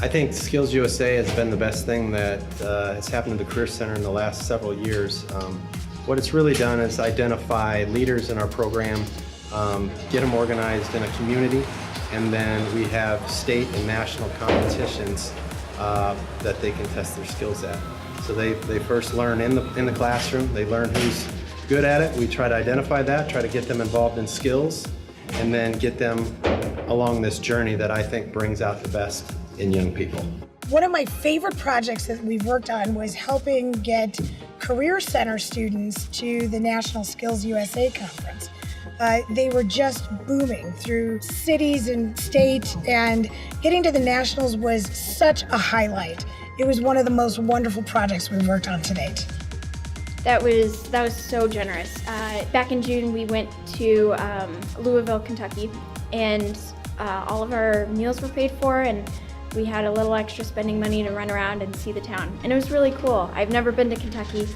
I think SkillsUSA has been the best thing that has happened to the Career Center in the last several years. What it's really done is identify leaders in our program, get them organized in a community, and then we have state and national competitions that they can test their skills at. So they first learn in the classroom, they learn who's good at it. We try to identify that, try to get them involved in skills, and then get them along this journey that I think brings out the best in young people. One of my favorite projects that we've worked on was helping get Career Center students to the National SkillsUSA conference. They were just booming through cities and state, and getting to the nationals was such a highlight. It was one of the most wonderful projects we've worked on to date. That was so generous. Back in June, we went to Louisville, Kentucky, and all of our meals were paid for, and we had a little extra spending money to run around and see the town. And it was really cool. I've never been to Kentucky,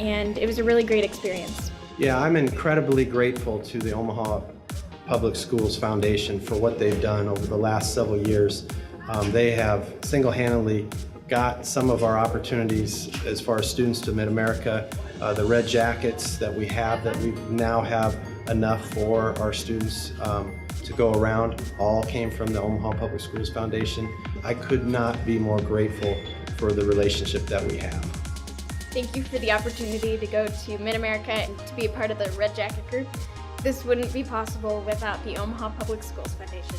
and it was a really great experience. Yeah, I'm incredibly grateful to the Omaha Public Schools Foundation for what they've done over the last several years. They have single-handedly got some of our opportunities as far as students to Mid-America. The red jackets that we now have enough for our students to go around all came from the Omaha Public Schools Foundation. I could not be more grateful for the relationship that we have. Thank you for the opportunity to go to Mid-America and to be a part of the Red Jacket group. This wouldn't be possible without the Omaha Public Schools Foundation.